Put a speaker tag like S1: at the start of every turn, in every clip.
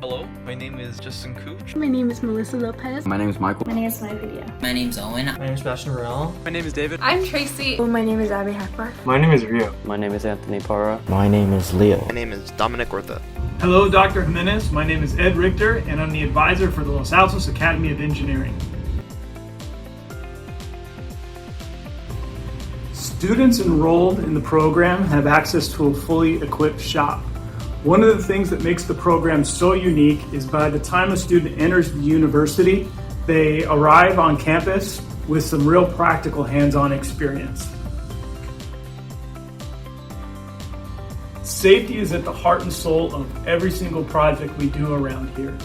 S1: Hello, my name is Justin Cooch.
S2: My name is Melissa Lopez.
S3: My name is Michael.
S4: My name is Lydia.
S5: My name's Owen.
S6: My name is Sebastian Burrell.
S7: My name is David.
S8: I'm Tracy.
S2: My name is Abby Hackbar.
S9: My name is Rio.
S10: My name is Anthony Parra.
S11: My name is Leo.
S12: My name is Dominic Ortha.
S13: Hello, Dr. Jimenez. My name is Ed Richter, and I'm the advisor for the Los Altos Academy of Engineering. Students enrolled in the program have access to a fully equipped shop. One of the things that makes the program so unique is by the time a student enters the university, they arrive on campus with some real practical hands-on experience. Safety is at the heart and soul of every single project we do around here.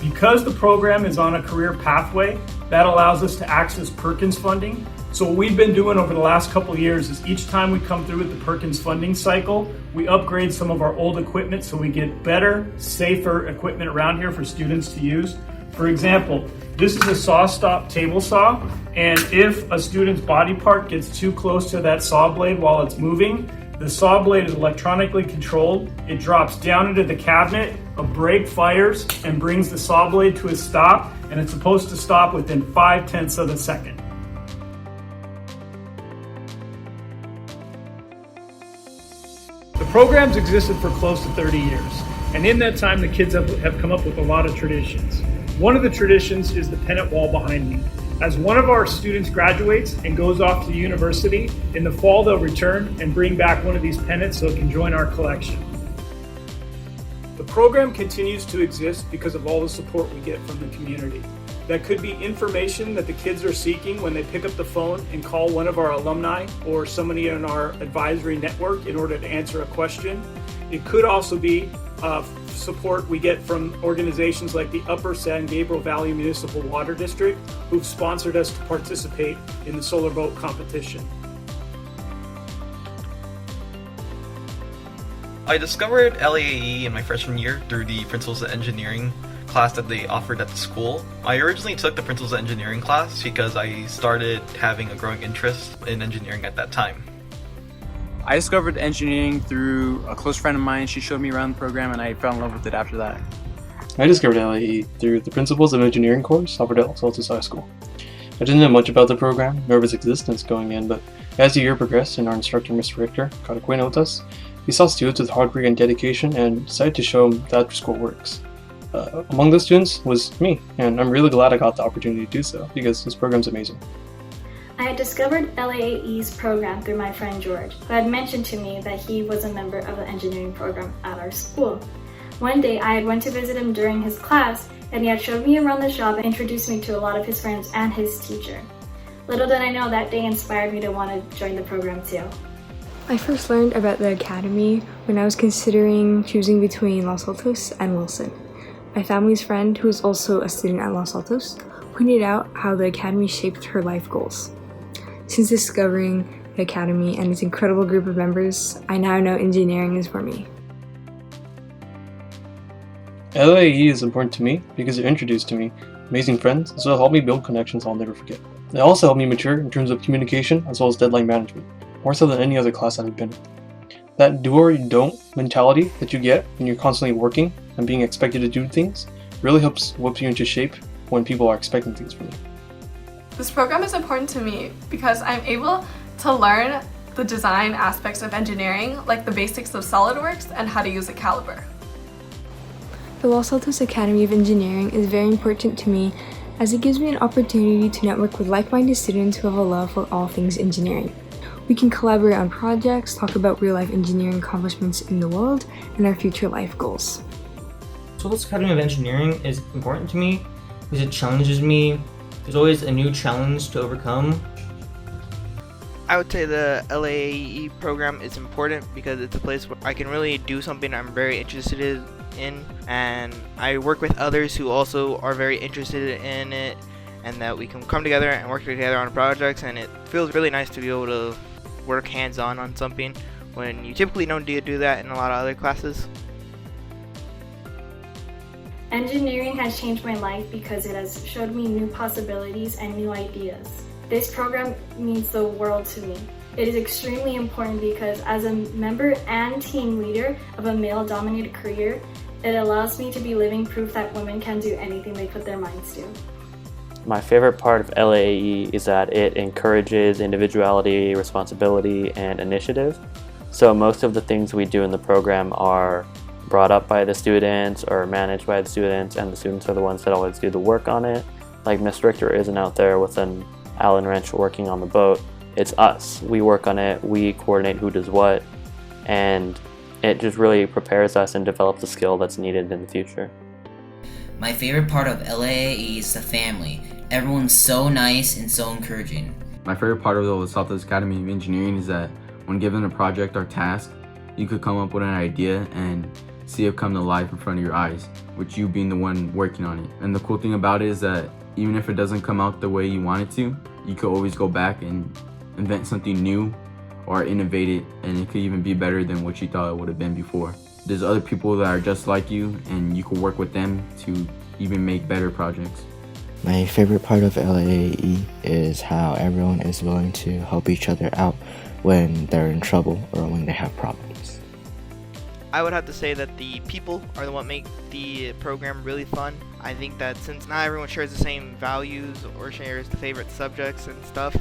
S13: Because the program is on a career pathway, that allows us to access Perkins funding. So what we've been doing over the last couple of years is each time we come through with the Perkins funding cycle, we upgrade some of our old equipment so we get better, safer equipment around here for students to use. For example, this is a saw stop table saw, and if a student's body part gets too close to that saw blade while it's moving, the saw blade is electronically controlled. It drops down into the cabinet, a brake fires and brings the saw blade to a stop, and it's supposed to stop within 0.5 of a second. The program's existed for close to 30 years, and in that time the kids have come up with a lot of traditions. One of the traditions is the pennant wall behind me. As one of our students graduates and goes off to university, in the fall they'll return and bring back one of these pennants so it can join our collection. The program continues to exist because of all the support we get from the community. That could be information that the kids are seeking when they pick up the phone and call one of our alumni or somebody in our advisory network in order to answer a question. It could also be support we get from organizations like the Upper San Gabriel Valley Municipal Water District, who've sponsored us to participate in the solar boat competition.
S1: I discovered LAAE in my freshman year through the Principles of Engineering class that they offered at the school. I originally took the Principles of Engineering class because I started having a growing interest in engineering at that time.
S7: I discovered engineering through a close friend of mine. She showed me around the program and I fell in love with it after that.
S9: I discovered LAAE through the Principles of Engineering course offered at Altos High School. I didn't know much about the program nor of its existence going in, but as the year progressed and our instructor, Mr. Richter, got acquainted with us, he saw students with hard work and dedication and decided to show them that school works. Among those students was me, and I'm really glad I got the opportunity to do so because this program's amazing.
S4: I had discovered LAAE's program through my friend George, who had mentioned to me that he was a member of the engineering program at our school. One day I had went to visit him during his class, and he had showed me around the shop and introduced me to a lot of his friends and his teacher. Little did I know that day inspired me to want to join the program too.
S2: I first learned about the academy when I was considering choosing between Los Altos and Wilson. My family's friend, who is also a student at Los Altos, pointed out how the academy shaped her life goals. Since discovering the academy and its incredible group of members, I now know engineering is for me.
S9: LAAE is important to me because it introduced to me amazing friends, as well as helped me build connections I'll never forget. It also helped me mature in terms of communication as well as deadline management, more so than any other class I've been in. That do or don't mentality that you get when you're constantly working and being expected to do things really helps whip you into shape when people are expecting things from you.
S8: This program is important to me because I'm able to learn the design aspects of engineering, like the basics of SolidWorks and how to use a caliper.
S2: The Los Altos Academy of Engineering is very important to me as it gives me an opportunity to network with like-minded students who have a love for all things engineering. We can collaborate on projects, talk about real-life engineering accomplishments in the world, and our future life goals.
S6: So this Academy of Engineering is important to me because it challenges me. There's always a new challenge to overcome.
S12: I would say the LAAE program is important because it's a place where I can really do something I'm very interested in, and I work with others who also are very interested in it, and that we can come together and work together on projects, and it feels really nice to be able to work hands-on something when you typically don't do that in a lot of other classes.
S4: Engineering has changed my life because it has showed me new possibilities and new ideas. This program means the world to me. It is extremely important because as a member and team leader of a male-dominated career, It allows me to be living proof that women can do anything they put their minds to.
S3: My favorite part of LAAE is that it encourages individuality, responsibility, and initiative. So most of the things we do in the program are brought up by the students or managed by the students, and the students are the ones that always do the work on it. Like Miss Richter isn't out there with an Allen wrench working on the boat. It's us. We work on it, we coordinate who does what, and it just really prepares us and develops a skill that's needed in the future.
S5: My favorite part of LAAE is the family. Everyone's so nice and so encouraging.
S10: My favorite part of the Los Altos Academy of Engineering is that when given a project or task, you could come up with an idea and see it come to life in front of your eyes, with you being the one working on it. And the cool thing about it is that even if it doesn't come out the way you want it to, you could always go back and invent something new or innovate it, and it could even be better than what you thought it would have been before. There's other people that are just like you, and you can work with them to even make better projects.
S11: My favorite part of LAAE is how everyone is willing to help each other out when they're in trouble or when they have problems.
S12: I would have to say that the people are the what make the program really fun. I think that since not everyone shares the same values or shares the favorite subjects and stuff,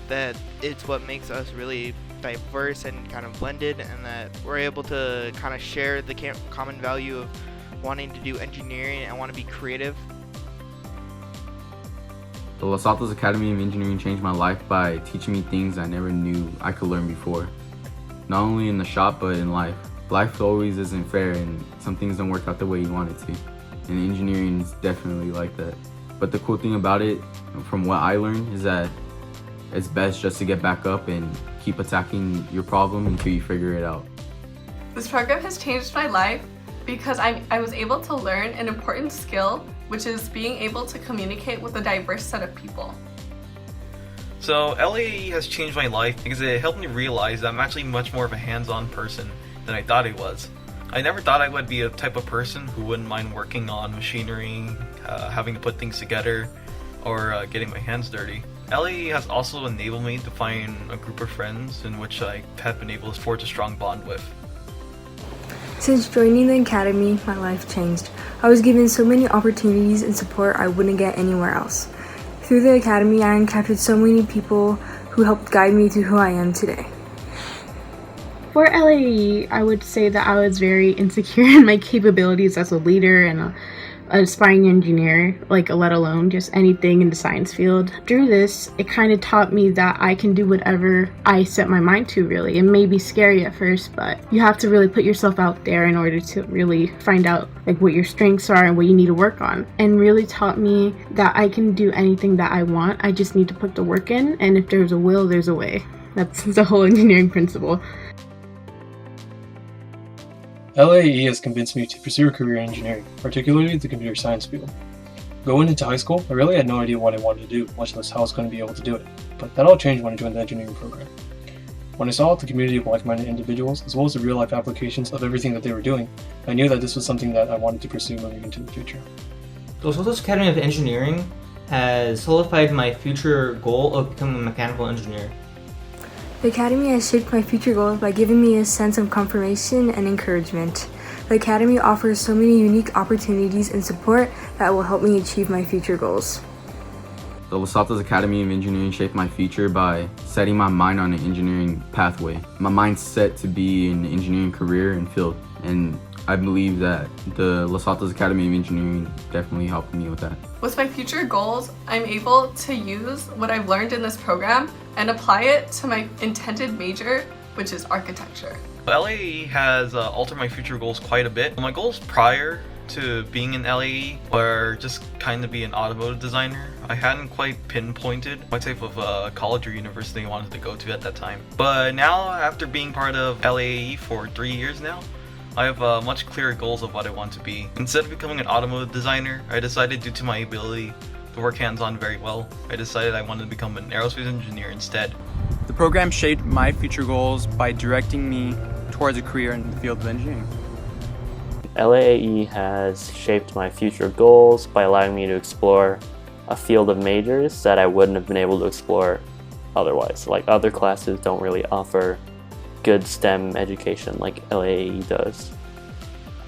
S12: that it's what makes us really diverse and kind of blended, and that we're able to kind of share the common value of wanting to do engineering and want to be creative.
S10: The Los Altos Academy of Engineering changed my life by teaching me things I never knew I could learn before. Not only in the shop, but in life. Life always isn't fair, and some things don't work out the way you want it to. And engineering is definitely like that. But the cool thing about it, from what I learned, is that it's best just to get back up and keep attacking your problem until you figure it out.
S8: This program has changed my life because I was able to learn an important skill, which is being able to communicate with a diverse set of people.
S1: So LAAE has changed my life because it helped me realize that I'm actually much more of a hands-on person than I thought I was. I never thought I would be a type of person who wouldn't mind working on machinery, having to put things together, or getting my hands dirty. LAAE has also enabled me to find a group of friends in which I have been able to forge a strong bond with.
S2: Since joining the academy, my life changed. I was given so many opportunities and support I wouldn't get anywhere else. Through the academy, I encountered so many people who helped guide me to who I am today.
S14: For LAAE, I would say that I was very insecure in my capabilities as a leader and an aspiring engineer, let alone just anything in the science field. Through this, it kind of taught me that I can do whatever I set my mind to, really. It may be scary at first, but you have to really put yourself out there in order to really find out what your strengths are and what you need to work on. And really taught me that I can do anything that I want. I just need to put the work in, and if there's a will, there's a way. That's the whole engineering principle.
S9: LAAE has convinced me to pursue a career in engineering, particularly the computer science field. Going into high school, I really had no idea what I wanted to do, much less how I was going to be able to do it, but that all changed when I joined the engineering program. When I saw the community of like-minded individuals, as well as the real-life applications of everything that they were doing, I knew that this was something that I wanted to pursue moving into the future.
S6: The Los Altos Academy of Engineering has solidified my future goal of becoming a mechanical engineer.
S2: The Academy has shaped my future goals by giving me a sense of confirmation and encouragement. The Academy offers so many unique opportunities and support that will help me achieve my future goals.
S10: The Los Altos Academy of Engineering shaped my future by setting my mind on an engineering pathway. My mind's set to be in an engineering career and field, and I believe that the Los Altos Academy of Engineering definitely helped me with that.
S8: With my future goals, I'm able to use what I've learned in this program and apply it to my intended major, which is architecture.
S1: LAAE has altered my future goals quite a bit. My goals prior to being in LAAE were just kind of be an automotive designer. I hadn't quite pinpointed what type of college or university I wanted to go to at that time. But now, after being part of LAAE for 3 years now, I have much clearer goals of what I want to be. Instead of becoming an automotive designer, I decided, due to my ability to work hands-on very well, I decided I wanted to become an aerospace engineer instead.
S7: The program shaped my future goals by directing me towards a career in the field of engineering.
S3: LAAE has shaped my future goals by allowing me to explore a field of majors that I wouldn't have been able to explore otherwise. Other classes don't really offer good STEM education like LAAE does.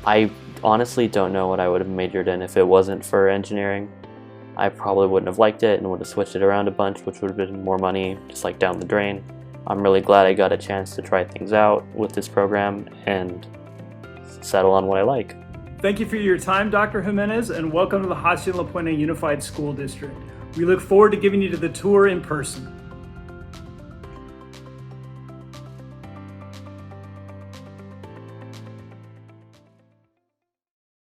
S3: I honestly don't know what I would have majored in if it wasn't for engineering. I probably wouldn't have liked it and would have switched it around a bunch, which would have been more money, just like down the drain. I'm really glad I got a chance to try things out with this program and settle on what I like.
S13: Thank you for your time, Dr. Jimenez, and welcome to the Hacienda La Puente Unified School District. We look forward to giving you the tour in person.